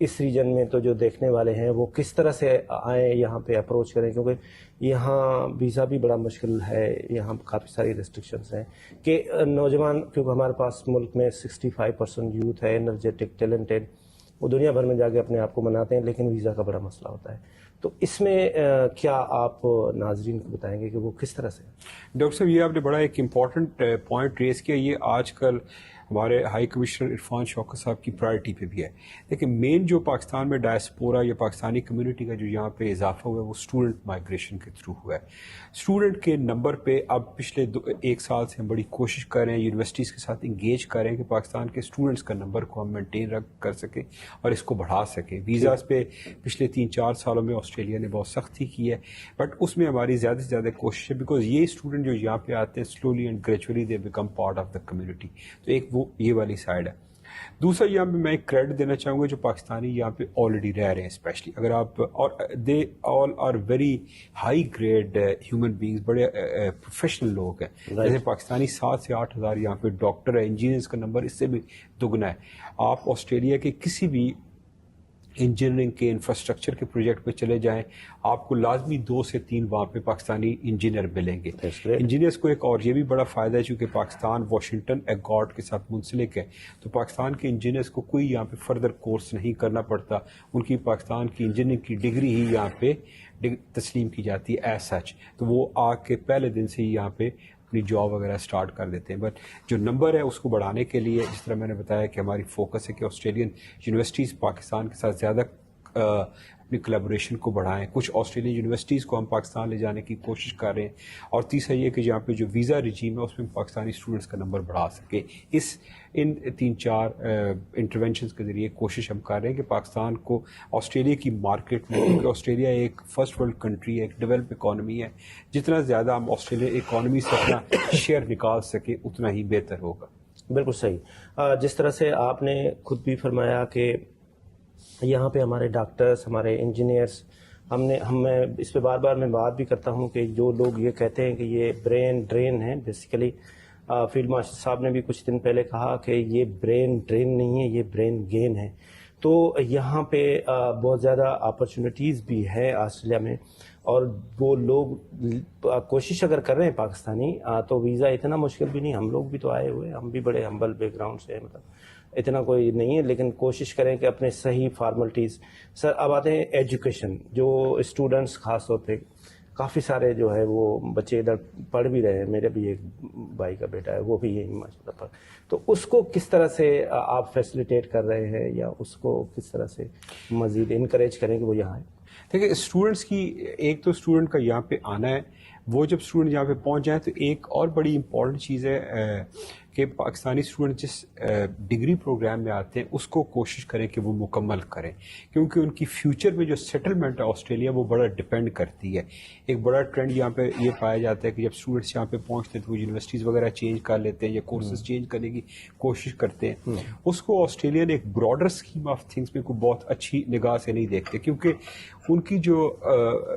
اس region میں تو جو دیکھنے والے ہیں وہ کس طرح سے آئیں یہاں پہ اپروچ کریں، کیونکہ یہاں ویزا بھی بڑا مشکل ہے، یہاں کافی ساری ریسٹرکشنس ہیں کہ نوجوان، کیونکہ ہمارے پاس ملک میں 65% یوتھ ہے، انرجیٹک، ٹیلنٹڈ، وہ دنیا بھر میں جا کے اپنے آپ کو مناتے ہیں، لیکن ویزا کا بڑا مسئلہ ہوتا ہے. تو اس میں کیا آپ ناظرین کو بتائیں گے کہ وہ کس طرح سے؟ ڈاکٹر صاحب یہ آپ نے بڑا ایک امپورٹنٹ پوائنٹ ریز کیا. یہ آج کل ہمارے ہائی کمشنر عرفان شوکت صاحب کی پرائرٹی پہ بھی ہے. لیکن مین جو پاکستان میں ڈائسپورا یا پاکستانی کمیونٹی کا جو یہاں پہ اضافہ ہوا ہے وہ اسٹوڈنٹ مائگریشن کے تھرو ہوا ہے. اسٹوڈنٹ کے نمبر پہ اب پچھلے 1 سال سے ہم بڑی کوشش کر رہے ہیں، یونیورسٹیز کے ساتھ انگیج کر رہے ہیں کہ پاکستان کے اسٹوڈنٹس کا نمبر کو ہم مینٹین کر سکیں اور اس کو بڑھا سکیں. ویزاز پہ پچھلے 3-4 سالوں میں آسٹریلیا نے بہت سختی کی ہے، بٹ اس میں ہماری زیادہ سے زیادہ کوشش ہے، بیکاز یہ اسٹوڈنٹ جو یہاں پہ آتے ہیں slowly and gradually they become part of the community. تو ایک وہ یہ والی سائڈ ہے. دوسرا یہاں پہ میں ایک کریڈٹ دینا چاہوں گا جو پاکستانی یہاں پہ آلریڈی رہ رہے ہیں، اسپیشلی اگر آپ، اور they all are very high grade human beings, بڑے پروفیشنل لوگ ہیں. جیسے پاکستانی 7 سے 8 ہزار یہاں پہ ڈاکٹر ہے، انجینئرس کا نمبر اس سے بھی دگنا ہے. آپ آسٹریلیا کے کسی بھی انجینئرنگ کے انفراسٹرکچر کے پروجیکٹ پہ چلے جائیں، آپ کو لازمی 2 سے 3 وہاں پہ پاکستانی انجینئر ملیں گے. انجینئرس کو ایک اور یہ بھی بڑا فائدہ ہے، چونکہ پاکستان واشنگٹن ایکارڈ کے ساتھ منسلک ہے، تو پاکستان کے انجینئرس کو کوئی یہاں پہ فردر کورس نہیں کرنا پڑتا. ان کی پاکستان کی انجینئرنگ کی ڈگری ہی یہاں پہ تسلیم کی جاتی ہے ایز سچ. تو وہ آ کے پہلے دن سے ہی یہاں پہ اپنی جاب وغیرہ سٹارٹ کر دیتے ہیں. بٹ جو نمبر ہے اس کو بڑھانے کے لیے، جس طرح میں نے بتایا کہ ہماری فوکس ہے کہ آسٹریلین یونیورسٹیز پاکستان کے ساتھ زیادہ اپنی کلیبوریشن کو بڑھائیں. کچھ آسٹریلین یونیورسٹیز کو ہم پاکستان لے جانے کی کوشش کر رہے ہیں. اور تیسرا یہ کہ یہاں پہ جو ویزا رجیم ہے اس میں پاکستانی اسٹوڈنٹس کا نمبر بڑھا سکے. ان 3-4 انٹرونشنز کے ذریعے کوشش ہم کر رہے ہیں کہ پاکستان کو آسٹریلیا کی مارکیٹ میں، کیونکہ آسٹریلیا ایک فرسٹ ورلڈ کنٹری ہے، ایک ڈیولپ اکانومی ہے، جتنا زیادہ ہم آسٹریلیا اکانومی سے اپنا شیئر نکال سکیں اتنا ہی بہتر ہوگا. بالکل صحیح. جس طرح سے آپ نے خود بھی فرمایا کہ یہاں پہ ہمارے ڈاکٹرس، ہمارے انجینئرس، میں اس پہ بار بار میں بات بھی کرتا ہوں کہ جو لوگ یہ کہتے ہیں کہ یہ برین ڈرین ہے، بیسیکلی فیلڈ مارشل صاحب نے بھی کچھ دن پہلے کہا کہ یہ برین ڈرین نہیں ہے، یہ برین گین ہے. تو یہاں پہ بہت زیادہ اپرچونیٹیز بھی ہے آسٹریلیا میں، اور وہ لوگ کوشش اگر کر رہے ہیں پاکستانی، تو ویزا اتنا مشکل بھی نہیں. ہم لوگ بھی تو آئے ہوئے، ہم بھی بڑے ہمبل بیک گراؤنڈ سے ہیں، مطلب اتنا کوئی نہیں ہے، لیکن کوشش کریں کہ اپنے صحیح فارملٹیز. سر اب آتے ہیں ایجوکیشن. جو اسٹوڈنٹس خاص طور پہ کافی سارے جو ہے وہ بچے ادھر پڑھ بھی رہے ہیں، میرے بھی ایک بھائی کا بیٹا ہے وہ بھی یہی ماشاء اللہ، تو اس کو کس طرح سے آپ فیسیلیٹیٹ کر رہے ہیں یا اس کو کس طرح سے مزید انکریج کریں کہ وہ یہاں آئیں؟ دیکھیں اسٹوڈنٹس کی، ایک تو اسٹوڈنٹ کا یہاں پہ آنا ہے، وہ جب اسٹوڈنٹ یہاں پہ پہنچ جائیں تو ایک اور بڑی امپورٹنٹ چیز ہے کہ پاکستانی اسٹوڈنٹ جس ڈگری پروگرام میں آتے ہیں اس کو کوشش کریں کہ وہ مکمل کریں، کیونکہ ان کی فیوچر میں جو سیٹلمنٹ ہے آسٹریلیا وہ بڑا ڈپینڈ کرتی ہے. ایک بڑا ٹرینڈ یہاں پہ یہ پایا جاتا ہے کہ جب اسٹوڈنٹس یہاں پہ پہنچتے ہیں تو وہ یونیورسٹیز وغیرہ چینج کر لیتے ہیں یا کورسز چینج کرنے کی کوشش کرتے ہیں. اس کو آسٹریلیا نے ایک براڈر اسکیم آف تھنگس میں کوئی بہت اچھی نگاہ سے نہیں دیکھتے، کیونکہ ان کی جو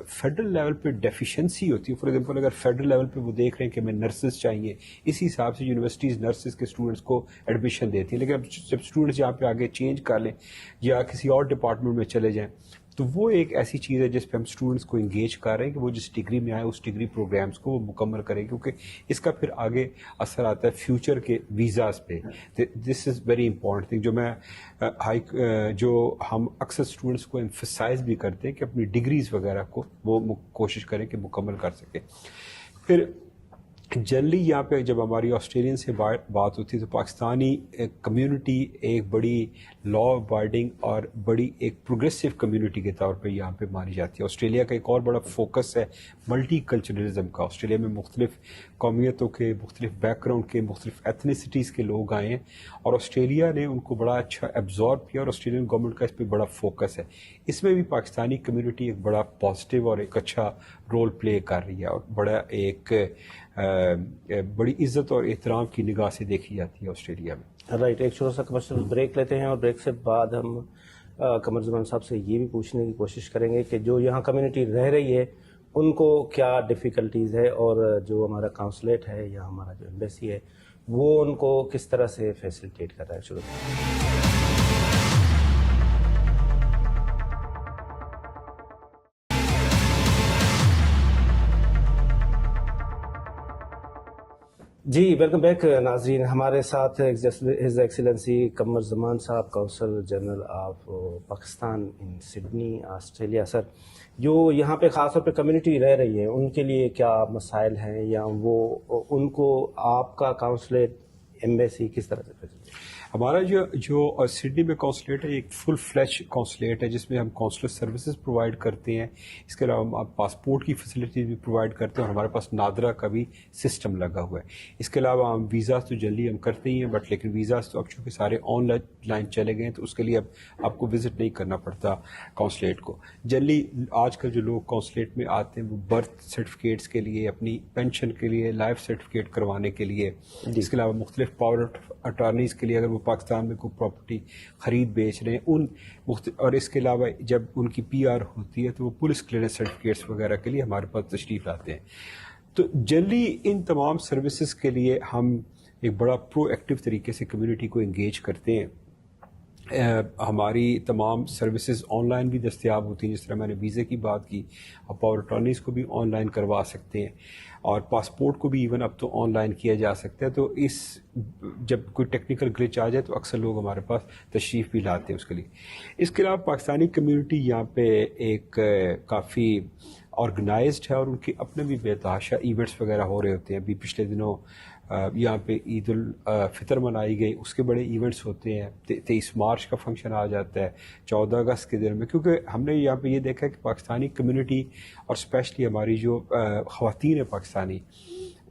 فیڈرل لیول پہ ڈیفیشنسی ہوتی ہے. فار ایگزامپل اگر فیڈرل لیول پہ وہ دیکھ رہے ہیں کہ ہمیں نرسز چاہیے، اسی حساب سے یونیورسٹیز نرسز کے اسٹوڈنٹس کو ایڈمیشن دیتی ہیں. لیکن اب جب اسٹوڈنٹس یہاں پہ آگے چینج کر لیں یا کسی اور ڈپارٹمنٹ میں چلے جائیں تو وہ ایک ایسی چیز ہے جس پہ ہم اسٹوڈنٹس کو انگیج کر رہے ہیں کہ وہ جس ڈگری میں آئے اس ڈگری پروگرامس کو وہ مکمل کریں، کیونکہ اس کا پھر آگے اثر آتا ہے فیوچر کے ویزاز پہ. دس از ویری امپورٹنٹ تھنگ جو ہم اکثر اسٹوڈنٹس کو ایمفسائز بھی کرتے ہیں کہ اپنی ڈگریز وغیرہ کو وہ کوشش کریں کہ مکمل کر سکیں. پھر جنرلی یہاں پہ جب ہماری آسٹریلین سے بات ہوتی ہے تو پاکستانی کمیونٹی ایک بڑی لا ابائڈنگ اور بڑی ایک پروگریسو کمیونٹی کے طور پہ یہاں پہ مانی جاتی ہے. آسٹریلیا کا ایک اور بڑا فوکس ہے ملٹی کلچرلزم کا. آسٹریلیا میں مختلف قومیتوں کے، مختلف بیک گراؤنڈ کے، مختلف ایتھنیسٹیز کے لوگ آئے ہیں اور آسٹریلیا نے ان کو بڑا اچھا ایبزارب کیا اور آسٹریلین گورنمنٹ کا اس پہ بڑا فوکس ہے. اس میں بھی پاکستانی کمیونٹی ایک بڑا پازیٹیو اور ایک اچھا رول پلے کر رہی ہے اور بڑا ایک بڑی عزت اور احترام کی نگاہ سے دیکھی جاتی ہے آسٹریلیا میں. رائٹ. ایک چھوٹا سا کمرشل بریک لیتے ہیں اور بریک سے بعد ہم قمر زمان صاحب سے یہ بھی پوچھنے کی کوشش کریں گے کہ جو یہاں کمیونٹی رہ رہی ہے ان کو کیا ڈیفیکلٹیز ہے اور جو ہمارا کاؤنسلیٹ ہے یا ہمارا جو ایمبیسی ہے وہ ان کو کس طرح سے فیسیلیٹیٹ کر رہا ہے. شروع جی ویلکم بیک ناظرین. ہمارے ساتھ ہز ایکسیلنسی قمر زمان صاحب, consul general of Pakistan in Sydney Australia. Sir, جو یہاں پہ خاص طور پہ کمیونٹی رہ رہی ہے ان کے لیے کیا مسائل ہیں, یا وہ ان کو آپ کا کونسلیٹ ایمبیسی کس طرح سے فیسلٹی؟ ہمارا جو سڈنی میں کونسلیٹ ہے ایک فل فلیش کونسلیٹ ہے جس میں ہم کونسلر سروسز پرووائڈ کرتے ہیں. اس کے علاوہ ہم پاسپورٹ کی فیسلٹیز بھی پرووائڈ کرتے ہیں اور ہمارے پاس نادرا کا بھی سسٹم لگا ہوا ہے. اس کے علاوہ ہم ویزاز تو جلدی ہم کرتے ہی ہیں, بٹ لیکن ویزاز تو اب چونکہ سارے آن لائن چلے گئے ہیں تو اس کے لیے اب آپ کو وزٹ نہیں کرنا پڑتا کونسلیٹ کو. جلدی آج کل جو لوگ کونسلیٹ میں آتے ہیں وہ برتھ سرٹیفکیٹس کے لیے, اپنی پینشن کے لیے, لائف سرٹیفکیٹ کروانے کے لیے, اس کے علاوہ مختلف پاور اٹارنیز کے لیے اگر وہ پاکستان میں کوئی پراپرٹی خرید بیچ رہے ہیں اور اس کے علاوہ جب ان کی پی آر ہوتی ہے تو وہ پولیس کلیئرنس سرٹیفکیٹس وغیرہ کے لیے ہمارے پاس تشریف لاتے ہیں. تو جنرلی ان تمام سروسز کے لیے ہم ایک بڑا پرو ایکٹیو طریقے سے کمیونٹی کو انگیج کرتے ہیں. ہماری تمام سروسز آن لائن بھی دستیاب ہوتی ہیں, جس طرح میں نے ویزے کی بات کی, آپ پاور اٹارنیز کو بھی آن لائن کروا سکتے ہیں اور پاسپورٹ کو بھی ایون اب تو آن لائن کیا جا سکتا ہے. تو جب کوئی ٹیکنیکل گلچ آ جائے تو اکثر لوگ ہمارے پاس تشریف بھی لاتے ہیں اس کے لیے. اس کے علاوہ پاکستانی کمیونٹی یہاں پہ ایک کافی آرگنائزڈ ہے اور ان کے اپنے بھی بے تحاشا ایونٹس وغیرہ ہو رہے ہوتے ہیں. ابھی پچھلے دنوں یہاں پہ عید الفطر منائی گئی, اس کے بڑے ایونٹس ہوتے ہیں. 23 مارچ کا فنکشن آ جاتا ہے, 14 اگست کے دن میں, کیونکہ ہم نے یہاں پہ یہ دیکھا کہ پاکستانی کمیونٹی اور اسپیشلی ہماری جو خواتین ہیں پاکستانی,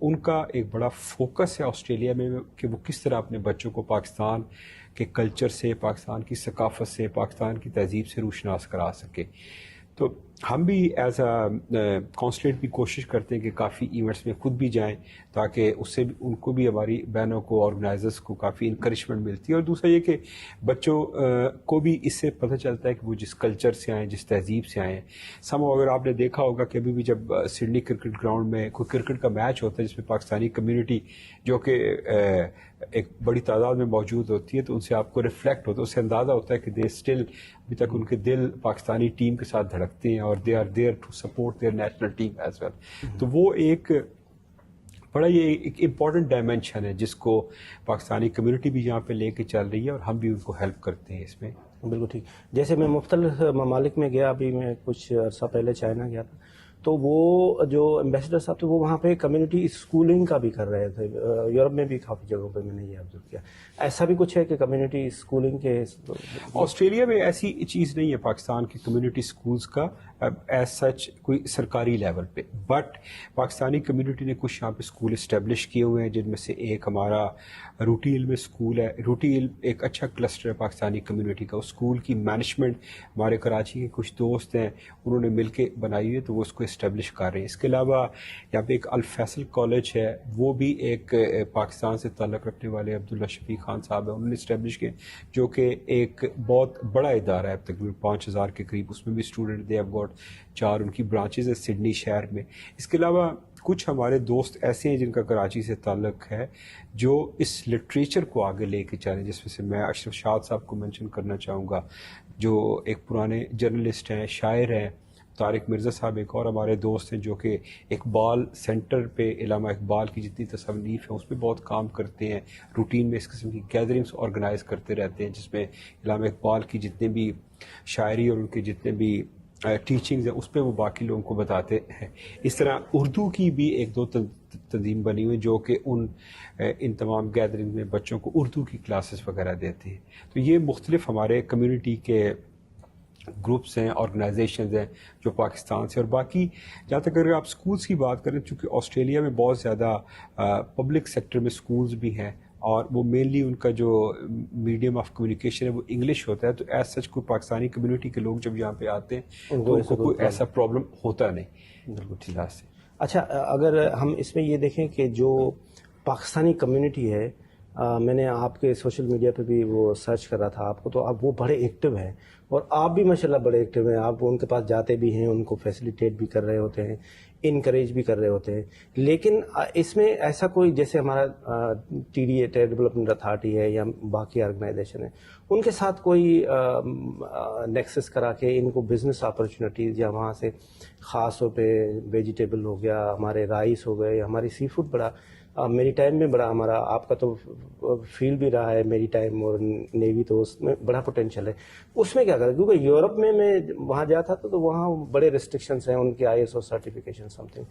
ان کا ایک بڑا فوکس ہے آسٹریلیا میں کہ وہ کس طرح اپنے بچوں کو پاکستان کے کلچر سے, پاکستان کی ثقافت سے, پاکستان کی تہذیب سے روشناس کرا سکے. تو ہم بھی ایز اے کونسلیٹ بھی کوشش کرتے ہیں کہ کافی ایونٹس میں خود بھی جائیں تاکہ اس سے بھی ان کو بھی, ہماری بہنوں کو, آرگنائزرز کو کافی انکریجمنٹ ملتی ہے. اور دوسرا یہ کہ بچوں کو بھی اس سے پتہ چلتا ہے کہ وہ جس کلچر سے آئیں, جس تہذیب سے آئیں. اگر آپ نے دیکھا ہوگا کہ ابھی بھی جب سڈنی کرکٹ گراؤنڈ میں کوئی کرکٹ کا میچ ہوتا ہے جس میں پاکستانی کمیونٹی جو کہ ایک بڑی تعداد میں موجود ہوتی ہے, تو ان سے آپ کو ریفلیکٹ ہوتا ہے, اس سے اندازہ ہوتا ہے کہ دے اسٹل ابھی تک ان کے دل پاکستانی ٹیم کے ساتھ دھڑکتے ہیں اور they are there to support their national team as well. تو وہ ایک بڑا یہ ایک امپورٹنٹ ڈائمینشن ہے جس کو پاکستانی کمیونٹی بھی یہاں پہ لے کے چل رہی ہے اور ہم بھی ان کو ہیلپ کرتے ہیں اس میں. بالکل ٹھیک. جیسے میں مختلف ممالک میں گیا, ابھی میں کچھ عرصہ پہلے چائنا گیا تھا, تو وہ جو ایمبیسڈر صاحب تھے وہ وہاں پہ کمیونٹی اسکولنگ کا بھی کر رہے تھے. یورپ میں بھی کافی جگہوں پہ میں نے یہ آبزرو کیا. ایسا بھی کچھ ہے کہ کمیونٹی اسکولنگ کے؟ آسٹریلیا میں ایسی چیز نہیں ہے پاکستان کی کمیونٹی اسکولز کا ایز سچ کوئی سرکاری لیول پہ, بٹ پاکستانی کمیونٹی نے کچھ یہاں پہ اسکول اسٹیبلش کیے ہوئے ہیں, جن میں سے ایک ہمارا روٹی ہل میں اسکول ہے. روٹی ہل ایک اچھا کلسٹر ہے پاکستانی کمیونٹی کا. اسکول کی مینجمنٹ ہمارے کراچی کے کچھ دوست ہیں, انہوں نے مل کے بنائی ہوئی ہے, تو وہ اس کو اسٹیبلش کر رہے ہیں. اس کے علاوہ یہاں پہ ایک الفیصل کالج ہے, وہ بھی ایک پاکستان سے تعلق رکھنے والے عبداللہ شفیق خان صاحب ہیں, انہوں نے اسٹیبلش کیا, جو کہ ایک بہت بڑا ادارہ ہے, تقریباً 5000 کے قریب. اس میں بھی اسٹوڈنٹ دے ہیو گاٹ 4 ان کی برانچز ہیں سڈنی شہر میں. اس کے علاوہ کچھ ہمارے دوست ایسے ہیں جن کا کراچی سے تعلق ہے جو اس لٹریچر کو آگے لے کے چلیں, جس میں سے میں اشرف شاد صاحب کو منشن کرنا چاہوں گا, جو ایک پرانے جرنلسٹ ہیں, شاعر ہیں. طارق مرزا صاحب ایک اور ہمارے دوست ہیں جو کہ اقبال سینٹر پہ علامہ اقبال کی جتنی تصنیف ہیں اس پہ بہت کام کرتے ہیں. روٹین میں اس قسم کی گیدرنگس آرگنائز کرتے رہتے ہیں جس میں علامہ اقبال کی جتنے بھی شاعری اور ان کے جتنے بھی ٹیچنگز ہیں اس پہ وہ باقی لوگوں کو بتاتے ہیں. اس طرح اردو کی بھی 1-2 تنظیم بنی ہوئی جو کہ ان تمام گیدرنگ میں بچوں کو اردو کی کلاسز وغیرہ دیتے ہیں. تو یہ مختلف ہمارے کمیونٹی کے گروپس ہیں, آرگنائزیشنز ہیں جو پاکستان سے. اور باقی جہاں تک اگر آپ اسکولس کی بات کریں, چونکہ آسٹریلیا میں بہت زیادہ پبلک سیکٹر میں اسکولز بھی ہیں اور وہ مینلی ان کا جو میڈیم آف کمیونیکیشن ہے وہ انگلش ہوتا ہے, تو ایز سچ کوئی پاکستانی کمیونٹی کے لوگ جب یہاں پہ آتے ہیں تو ان کو کوئی ایسا پرابلم ہوتا نہیں. بالکل ٹھیک ٹھیک سے. اچھا, اگر ہم اس میں یہ دیکھیں کہ جو پاکستانی کمیونٹی ہے, میں نے آپ کے سوشل میڈیا پہ بھی وہ سرچ کر رہا تھا آپ کو, تو آپ وہ بڑے ایکٹیو ہیں اور آپ بھی ماشاءاللہ بڑے ایکٹیو ہیں. آپ ان کے پاس جاتے بھی ہیں, ان کو فیسیلیٹیٹ بھی کر رہے ہوتے ہیں, انکریج بھی کر رہے ہوتے ہیں. لیکن اس میں ایسا کوئی, جیسے ہمارا TDA ڈیولپمنٹ اتھارٹی ہے یا باقی آرگنائزیشن ہے, ان کے ساتھ کوئی نیکسس کرا کے ان کو بزنس اپرچونیٹیز یا وہاں سے خاص طور پہ ویجیٹیبل ہو گیا, ہمارے رائس ہو گئے, ہماری سی فوڈ بڑا میری ٹائم میں بڑا ہمارا، آپ کا تو فیلڈ بھی رہا ہے میری ٹائم اور نیوی، تو اس میں بڑا پوٹینشیل ہے. اس میں کیا کریں، کیونکہ یورپ میں وہاں جاتا تھا تو وہاں بڑے ریسٹرکشنس ہیں ان کے ISO سرٹیفکیشن سم تھنگ.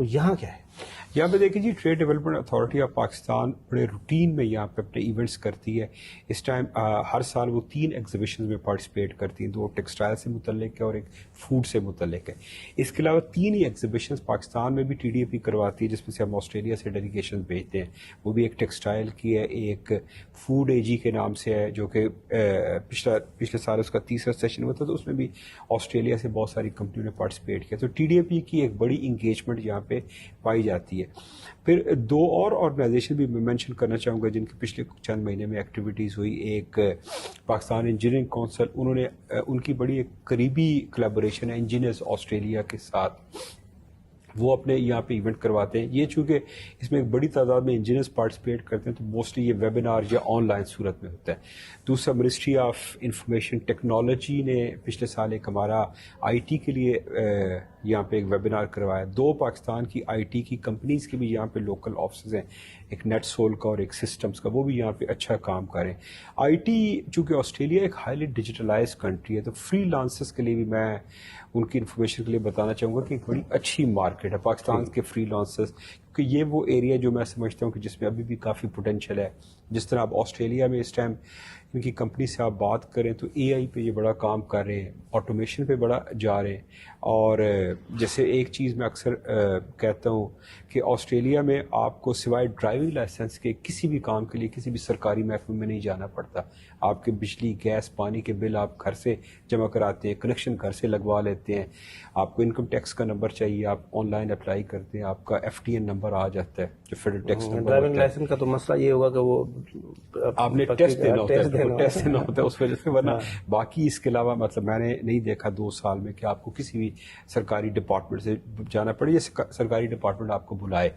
یہاں کیا ہے؟ یہاں پہ دیکھیں جی، trade development authority of Pakistan بڑے روٹین میں یہاں پہ اپنے ایونٹس کرتی ہے. اس ٹائم ہر سال وہ 3 ایگزیبیشنز میں پارٹیسپیٹ کرتی ہیں، 2 ٹیکسٹائل سے متعلق ہے اور ایک فوڈ سے متعلق ہے. اس کے علاوہ 3 ہی ایگزیبیشنز پاکستان میں بھی TDAP کرواتی ہے، جس میں سے ہم آسٹریلیا سے ڈیلیگیشن بھیجتے ہیں. وہ بھی ایک ٹیکسٹائل کی ہے، ایک فوڈ AG کے نام سے ہے، جو کہ پچھلے سال اس کا 3را سیشن ہوا تھا، تو اس میں بھی آسٹریلیا سے بہت ساری کمپنیوں نے پارٹیسپیٹ کیا. تو TDAP کی ایک بڑی انگیجمنٹ یہاں پہ پائی جاتی ہے. پھر 2 اور آرگنائزیشن بھی میں مینشن کرنا چاہوں گا جن کی پچھلے چند مہینے میں ایکٹیویٹیز ہوئی. ایک پاکستان انجینئرنگ کونسل، انہوں نے ان کی بڑی ایک قریبی کلیبوریشن ہے انجینئرز آسٹریلیا کے ساتھ، وہ اپنے یہاں پہ ایونٹ کرواتے ہیں. یہ چونکہ اس میں ایک بڑی تعداد میں انجینئرز پارٹیسپیٹ کرتے ہیں تو موسٹلی یہ ویبینار یا آن لائن صورت میں ہوتا ہے. دوسرا، منسٹری آف انفارمیشن ٹیکنالوجی نے پچھلے سال ایک ہمارا IT کے لیے یہاں پہ ایک ویبینار کروایا. 2 پاکستان کی IT کی کمپنیز کے بھی یہاں پہ لوکل آفسز ہیں، ایک نیٹ سول کا اور ایک سسٹمز کا، وہ بھی یہاں پہ اچھا کام کریں. IT چونکہ آسٹریلیا ایک ہائیلی ڈیجیٹلائز کنٹری ہے، تو فری لانسرز کے لیے بھی میں ان کی انفارمیشن کے لیے بتانا چاہوں گا کہ ایک بڑی اچھی مارکیٹ ہے پاکستان کے فری لانسرز، کیونکہ یہ وہ ایریا جو میں سمجھتا ہوں کہ جس میں ابھی بھی کافی پوٹینشیل ہے. جس طرح آپ آسٹریلیا میں اس ٹائم ان کی کمپنی سے آپ بات کریں تو AI پہ یہ بڑا کام کر رہے ہیں، آٹومیشن پہ بڑا جا رہے ہیں. اور جیسے ایک چیز میں اکثر کہتا ہوں کہ آسٹریلیا میں آپ کو سوائے ڈرائیونگ لائسنس کے کسی بھی کام کے لیے کسی بھی سرکاری محکمے میں نہیں جانا پڑتا. آپ کے بجلی، گیس، پانی کے بل آپ گھر سے جمع کراتے ہیں، کنیکشن گھر سے لگوا لیتے ہیں. آپ کو انکم ٹیکس کا نمبر چاہیے، آپ آن لائن اپلائی کرتے ہیں، آپ کا FTN نمبر آ جاتا ہے جو federal tax number. Driving licence کا تو مسئلہ یہ ہوگا کہ وہ آپ نے ٹیسٹ دینا ہوتا ہے اس وجہ سے، ورنہ باقی اس کے علاوہ مطلب میں نے نہیں دیکھا 2 سال میں کہ آپ کو کسی بھی سرکاری ڈپارٹمنٹ سے جانا پڑے یا سرکاری ڈپارٹمنٹ آپ کو بلائے.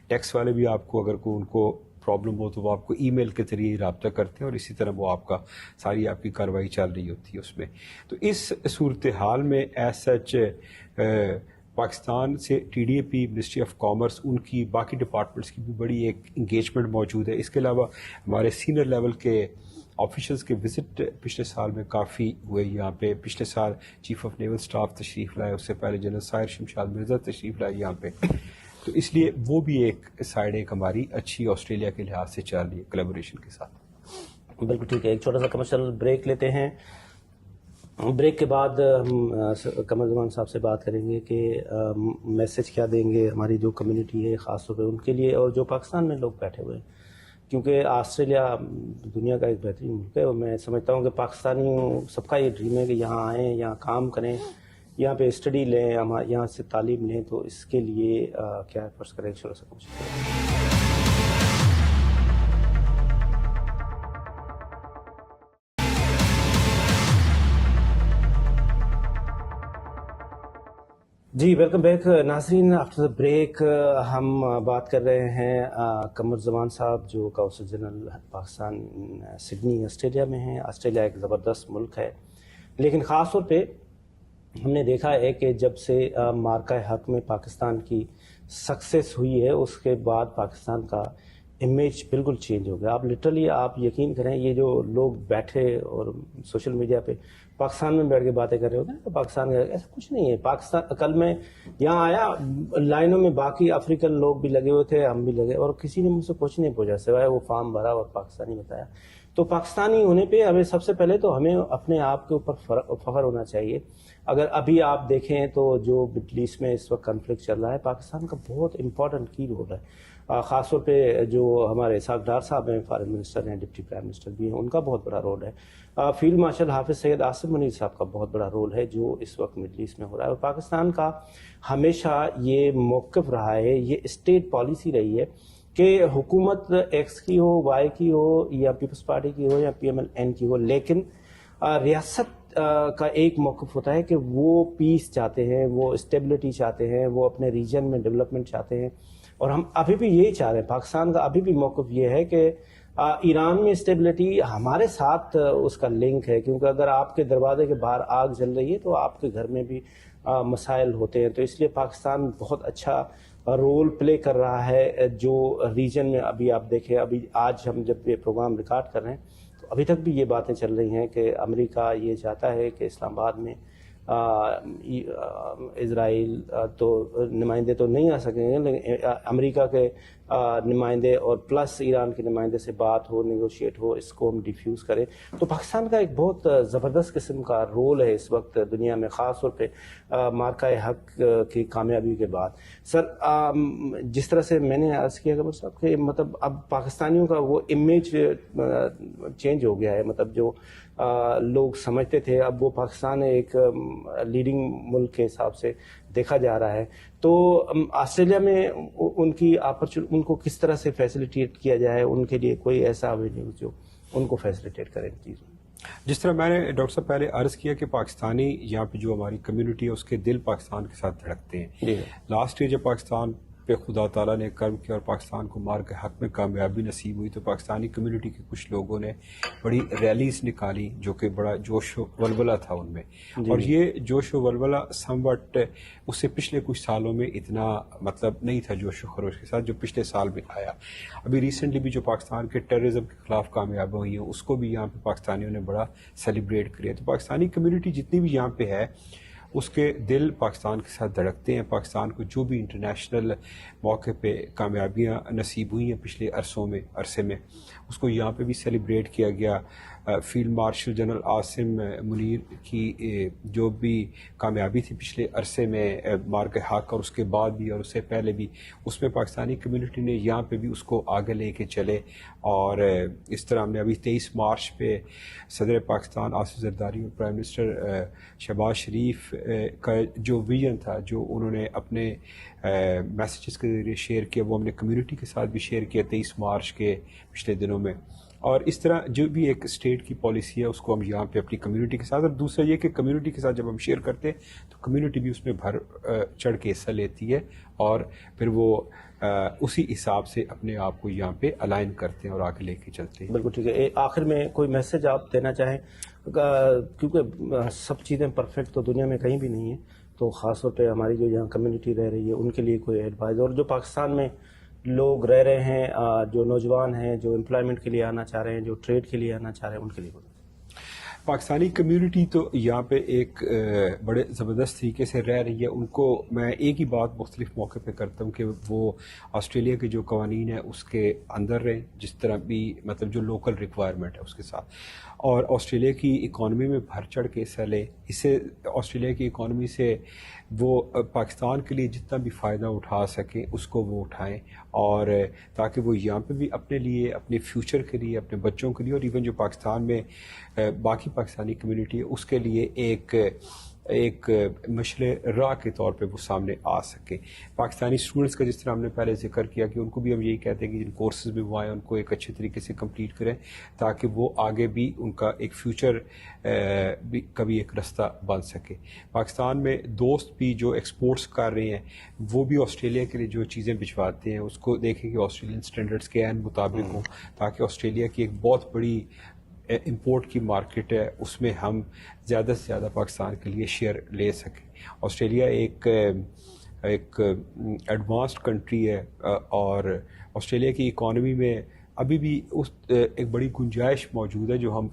ٹیکس والے بھی آپ کو اگر کوئی ان کو پرابلم ہو تو وہ آپ کو ای میل کے ذریعے رابطہ کرتے ہیں اور اسی طرح وہ آپ کا ساری آپ کی کارروائی چل رہی ہوتی ہے اس میں. تو اس صورتحال میں ایز سچ پاکستان سے TDAP، منسٹری آف کامرس، ان کی باقی ڈپارٹمنٹس کی بھی بڑی ایک انگیجمنٹ موجود ہے. اس کے علاوہ ہمارے سینئر لیول کے آفیشلز کے وزٹ پچھلے سال میں کافی ہوئے یہاں پہ. پچھلے سال چیف آف نیول سٹاف تشریف لائے، اس سے پہلے جنرل سائر شمشاد مرزا تشریف لائے یہاں پہ. تو اس لیے وہ بھی ایک سائڈ ایک ہماری اچھی آسٹریلیا کے لحاظ سے چل رہی ہے کلیبوریشن کے ساتھ. بالکل ٹھیک ہے. ایک چھوٹا سا کمرشل بریک لیتے ہیں. بریک کے بعد ہم قمر زمان صاحب سے بات کریں گے کہ میسج کیا دیں گے ہماری جو کمیونٹی ہے خاص طور پہ ان کے لیے اور جو پاکستان میں لوگ بیٹھے ہوئے ہیں، کیونکہ آسٹریلیا دنیا کا ایک بہترین ملک ہے اور میں سمجھتا ہوں کہ پاکستانیوں سب کا یہ ڈریم ہے کہ یہاں آئیں، یہاں کام کریں، یہاں پہ اسٹڈی لیں، یہاں سے تعلیم لیں. تو اس کے لیے کیا ایفرٹس کریں چھوٹا سا کچھ. جی ویلکم بیک ناظرین. آفٹر دا بریک ہم بات کر رہے ہیں قمر زمان صاحب جو قونصل جنرل پاکستان سڈنی آسٹریلیا میں ہیں. آسٹریلیا ایک زبردست ملک ہے، لیکن خاص طور پہ ہم نے دیکھا ہے کہ جب سے مارکہ حق میں پاکستان کی سکسیس ہوئی ہے اس کے بعد پاکستان کا امیج بالکل چینج ہو گیا. آپ لٹرلی آپ یقین کریں، یہ جو لوگ بیٹھے اور سوشل میڈیا پہ پاکستان میں بیٹھ کے باتیں کر رہے ہوتے ہیں تو پاکستان کا ایسا کچھ نہیں ہے. پاکستان کل میں یہاں آیا، لائنوں میں باقی افریقن لوگ بھی لگے ہوئے تھے، ہم بھی لگے، اور کسی نے مجھ سے کچھ نہیں پوچھا سوائے وہ فارم بھرا اور پاکستانی بتایا. تو پاکستانی ہونے پہ ہمیں سب سے پہلے تو ہمیں اپنے آپ کے اوپر فخر ہونا چاہیے. اگر ابھی آپ دیکھیں تو جو مڈل ایسٹ میں اس وقت کنفلکٹ چل رہا ہے، پاکستان کا بہت امپورٹنٹ کی رول ہے. خاص طور پہ جو ہمارے اسحاق ڈار صاحب ہیں، فارن منسٹر ہیں، ڈپٹی پرائم منسٹر بھی ہیں، ان کا بہت بڑا رول ہے. فیلڈ مارشل حافظ سید آصف منیر صاحب کا بہت بڑا رول ہے جو اس وقت مڈل ایسٹ میں ہو رہا ہے. اور پاکستان کا ہمیشہ یہ موقف رہا ہے، یہ اسٹیٹ پالیسی رہی ہے کہ حکومت ایکس کی ہو، وائی کی ہو، یا پیپلز پارٹی کی ہو، یا PMLN کی ہو، لیکن ریاست کا ایک موقف ہوتا ہے کہ وہ پیس چاہتے ہیں، وہ اسٹیبلٹی چاہتے ہیں، وہ اپنے ریجن میں ڈیولپمنٹ چاہتے ہیں. اور ہم ابھی بھی یہی چاہ رہے ہیں. پاکستان کا ابھی بھی موقف یہ ہے کہ ایران میں اسٹیبلٹی ہمارے ساتھ اس کا لنک ہے، کیونکہ اگر آپ کے دروازے کے باہر آگ جل رہی ہے تو آپ کے گھر میں بھی مسائل ہوتے ہیں. تو اس لیے پاکستان بہت اچھا رول پلے کر رہا ہے جو ریجن میں. ابھی آپ دیکھیں, ابھی آج ہم جب یہ پروگرام ریکارڈ کر رہے ہیں تو ابھی تک بھی یہ باتیں چل رہی ہیں کہ امریکہ یہ چاہتا ہے کہ اسلام آباد میں اسرائیل تو نمائندے تو نہیں آ سکیں گے, لیکن امریکہ کے نمائندے اور پلس ایران کے نمائندے سے بات ہو, نیگوشیٹ ہو, اس کو ہم ڈیفیوز کریں. تو پاکستان کا ایک بہت زبردست قسم کا رول ہے اس وقت دنیا میں, خاص طور پہ مارکہ حق کی کامیابی کے بعد. سر, جس طرح سے میں نے عرض کیا قمر صاحب کہ مطلب اب پاکستانیوں کا وہ امیج چینج ہو گیا ہے, مطلب جو لوگ سمجھتے تھے اب وہ پاکستان ایک لیڈنگ ملک کے حساب سے دیکھا جا رہا ہے. تو آسٹریلیا میں ان کو کس طرح سے فیسیلیٹیٹ کیا جائے, ان کے لیے کوئی ایسا اوینیو جو ان کو فیسیلیٹیٹ کرے ان چیزوں. جس طرح میں نے ڈاکٹر صاحب پہلے عرض کیا کہ پاکستانی یہاں پہ جو ہماری کمیونٹی ہے اس کے دل پاکستان کے ساتھ دھڑکتے ہیں. لاسٹ ایئر جب پاکستان پہ خدا تعالیٰ نے کرم کیا اور پاکستان کو مار کے حق میں کامیابی نصیب ہوئی تو پاکستانی کمیونٹی کے کچھ لوگوں نے بڑی ریلیز نکالی جو کہ بڑا جوش و ولولہ تھا ان میں. اور یہ جوش و ولولہ سم وٹ اس سے پچھلے کچھ سالوں میں اتنا مطلب نہیں تھا جوش و خروش کے ساتھ جو پچھلے سال میں آیا. ابھی ریسنٹلی بھی جو پاکستان کے ٹیررزم کے خلاف کامیابی ہوئی ہیں اس کو بھی یہاں پہ پاکستانیوں نے بڑا سیلیبریٹ کیا. تو پاکستانی کمیونٹی جتنی بھی یہاں پہ ہے اس کے دل پاکستان کے ساتھ دھڑکتے ہیں. پاکستان کو جو بھی انٹرنیشنل موقع پہ کامیابیاں نصیب ہوئی ہیں پچھلے عرصے میں اس کو یہاں پہ بھی سیلیبریٹ کیا گیا. Field marshal general Asim Munir کی جو بھی کامیابی تھی پچھلے عرصے میں مارکہ حق اور اس کے بعد بھی اور اس سے پہلے بھی اس میں پاکستانی کمیونٹی نے یہاں پہ بھی اس کو آگے لے کے چلے. اور اس طرح ہم نے ابھی 23 مارچ پہ صدر پاکستان آصف زرداری اور پرائم منسٹر شہباز شریف کا جو ویژن تھا جو انہوں نے اپنے میسیجز کے ذریعے شیئر کیا وہ ہم نے کمیونٹی کے ساتھ بھی شیئر کیا 23 مارچ کے پچھلے دنوں میں. اور اس طرح جو بھی ایک اسٹیٹ کی پالیسی ہے اس کو ہم یہاں پہ اپنی کمیونٹی کے ساتھ, اور دوسرا یہ کہ کمیونٹی کے ساتھ جب ہم شیئر کرتے ہیں تو کمیونٹی بھی اس میں بھر چڑھ کے حصہ لیتی ہے اور پھر وہ اسی حساب سے اپنے آپ کو یہاں پہ الائن کرتے ہیں اور آگے لے کے چلتے ہیں. بالکل ٹھیک ہے. آخر میں کوئی میسج آپ دینا چاہیں, کیونکہ سب چیزیں پرفیکٹ تو دنیا میں کہیں بھی نہیں ہیں, تو خاص طور پہ ہماری جو یہاں کمیونٹی رہ رہی ہے ان کے لیے کوئی ایڈوائز, اور جو پاکستان میں لوگ رہ رہے ہیں, جو نوجوان ہیں جو امپلائمنٹ کے لیے آنا چاہ رہے ہیں, جو ٹریڈ کے لیے آنا چاہ رہے ہیں, ان کے لیے پاکستانی کمیونٹی تو یہاں پہ ایک بڑے زبردست طریقے سے رہ رہی ہے. ان کو میں ایک ہی بات مختلف موقع پہ کرتا ہوں کہ وہ آسٹریلیا کے جو قوانین ہیں اس کے اندر رہیں, جس طرح بھی مطلب جو لوکل ریکوائرمنٹ ہے اس کے ساتھ, اور آسٹریلیا کی اکانومی میں بھر چڑھ کے حصہ لیں. اس سے آسٹریلیا کی اکانومی سے وہ پاکستان کے لیے جتنا بھی فائدہ اٹھا سکیں اس کو وہ اٹھائیں, اور تاکہ وہ یہاں پہ بھی اپنے لیے, اپنے فیوچر کے لیے, اپنے بچوں کے لیے, اور ایون جو پاکستان میں باقی پاکستانی کمیونٹی ہے اس کے لیے ایک مشعل راہ کے طور پہ وہ سامنے آ سکے. پاکستانی اسٹوڈنٹس کا جس طرح ہم نے پہلے ذکر کیا کہ ان کو بھی ہم یہی کہتے ہیں کہ جن کورسز میں وہ آئیں ان کو ایک اچھے طریقے سے کمپلیٹ کریں تاکہ وہ آگے بھی ان کا ایک فیوچر بھی کبھی ایک رستہ بن سکے. پاکستان میں دوست بھی جو ایکسپورٹس کر رہے ہیں وہ بھی آسٹریلیا کے لیے جو چیزیں بھجواتے ہیں اس کو دیکھیں کہ آسٹریلین اسٹینڈرڈس کے عین مطابق ہوں تاکہ آسٹریلیا کی ایک بہت بڑی امپورٹ کی مارکیٹ ہے اس میں ہم زیادہ سے زیادہ پاکستان کے لیے شیئر لے سکیں. آسٹریلیا ایک ایڈوانسڈ کنٹری ہے اور آسٹریلیا کی اکانومی میں ابھی بھی ایک بڑی گنجائش موجود ہے جو ہم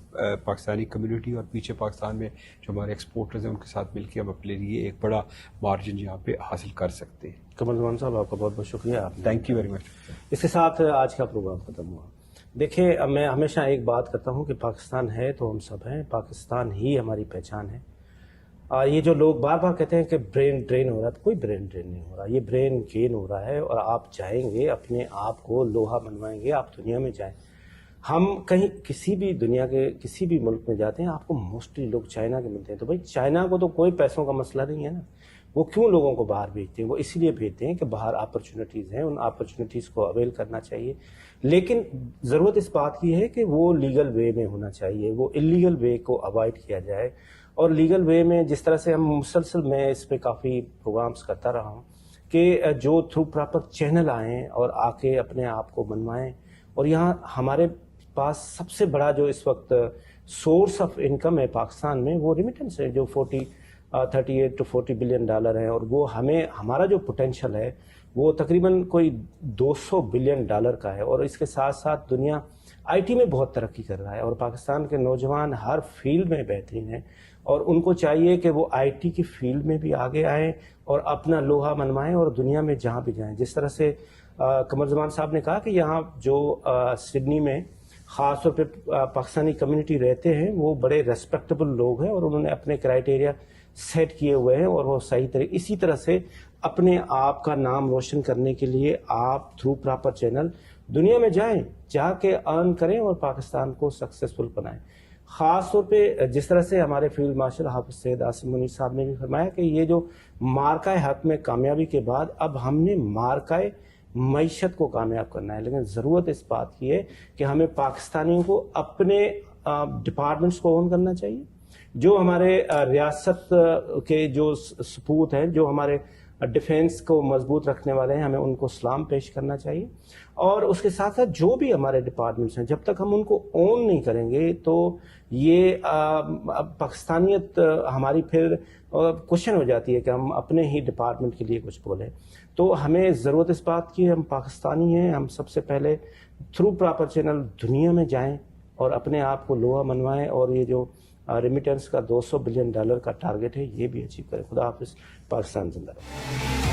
پاکستانی کمیونٹی اور پیچھے پاکستان میں جو ہمارے ایکسپورٹرز ہیں ان کے ساتھ مل کے ہم اپنے لیے ایک بڑا مارجن یہاں پہ حاصل کر سکتے ہیں. قمر زمان صاحب آپ کا بہت بہت شکریہ. Thank you very much. اس کے ساتھ آج کا پروگرام ختم ہوا. دیکھیں, میں ہمیشہ ایک بات کرتا ہوں کہ پاکستان ہے تو ہم سب ہیں, پاکستان ہی ہماری پہچان ہے. یہ جو لوگ بار بار کہتے ہیں کہ برین ڈرین ہو رہا ہے, تو کوئی برین ڈرین نہیں ہو رہا, یہ برین گین ہو رہا ہے. اور آپ چاہیں گے اپنے آپ کو لوہا بنوائیں گے, آپ دنیا میں جائیں, ہم کہیں کسی بھی دنیا کے کسی بھی ملک میں جاتے ہیں آپ کو موسٹلی لوگ چائنا کے ملتے ہیں. تو بھائی چائنا کو تو کوئی پیسوں کا مسئلہ نہیں ہے نا, وہ کیوں لوگوں کو باہر بھیجتے ہیں؟ وہ اس لیے بھیجتے ہیں کہ باہر اپرچونیٹیز ہیں, ان اپرچونیٹیز کو اویل کرنا چاہیے. لیکن ضرورت اس بات کی ہے کہ وہ لیگل وے میں ہونا چاہیے, وہ انلیگل وے کو اوائڈ کیا جائے. اور لیگل وے میں جس طرح سے ہم مسلسل, میں اس پہ کافی پروگرامز کرتا رہا ہوں کہ جو تھرو پراپر چینل آئیں اور آ کے اپنے آپ کو بنوائیں. اور یہاں ہمارے پاس سب سے بڑا جو اس وقت سورس آف انکم ہے پاکستان میں وہ ریمیٹنس ہے, جو 38 to 40 بلین ڈالر ہے. اور وہ ہمارا جو پوٹینشیل ہے وہ تقریباً کوئی $200 بلین کا ہے، اور اس کے ساتھ ساتھ دنیا IT میں بہت ترقی کر رہا ہے، اور پاکستان کے نوجوان ہر فیلڈ میں بہترین ہیں، اور ان کو چاہیے کہ وہ IT کی فیلڈ میں بھی آگے آئیں اور اپنا لوہا منوائیں اور دنیا میں جہاں بھی جائیں. جس طرح سے قمر زمان صاحب نے کہا کہ یہاں جو سڈنی میں خاص طور پہ پاکستانی کمیونٹی رہتے ہیں وہ بڑے ریسپیکٹیبل لوگ ہیں، اور انہوں نے اپنے کرائٹیریا سیٹ کیے ہوئے ہیں، اور وہ صحیح طریقے اسی طرح سے اپنے آپ کا نام روشن کرنے کے لیے آپ تھرو پراپر چینل دنیا میں جائیں، جا کے ارن کریں اور پاکستان کو سکسیسفل بنائیں. خاص طور پہ جس طرح سے ہمارے فیلڈ مارشل حافظ سید عاصم منیر صاحب نے بھی فرمایا کہ یہ جو مارکہ حق میں کامیابی کے بعد اب ہم نے مارکہ معیشت کو کامیاب کرنا ہے، لیکن ضرورت اس بات کی ہے کہ ہمیں پاکستانیوں کو اپنے ڈپارٹمنٹس کو اون کرنا چاہیے. جو ہمارے ریاست کے جو سپوت ہیں، جو ہمارے ڈیفینس کو مضبوط رکھنے والے ہیں، ہمیں ان کو سلام پیش کرنا چاہیے. اور اس کے ساتھ ساتھ جو بھی ہمارے ڈپارٹمنٹس ہیں، جب تک ہم ان کو اون نہیں کریں گے تو یہ پاکستانیت ہماری پھر کوشچن ہو جاتی ہے کہ ہم اپنے ہی ڈپارٹمنٹ کے لیے کچھ بولیں. تو ہمیں ضرورت اس بات کی ہے، ہم پاکستانی ہیں، ہم سب سے پہلے تھرو پراپر چینل دنیا میں جائیں اور اپنے آپ کو لوہا منوائیں، اور یہ جو ریمیٹنس کا $200 بلین کا ٹارگٹ ہے یہ بھی اچیو کریں. خدا حافظ. پاکستان زندہ رہے.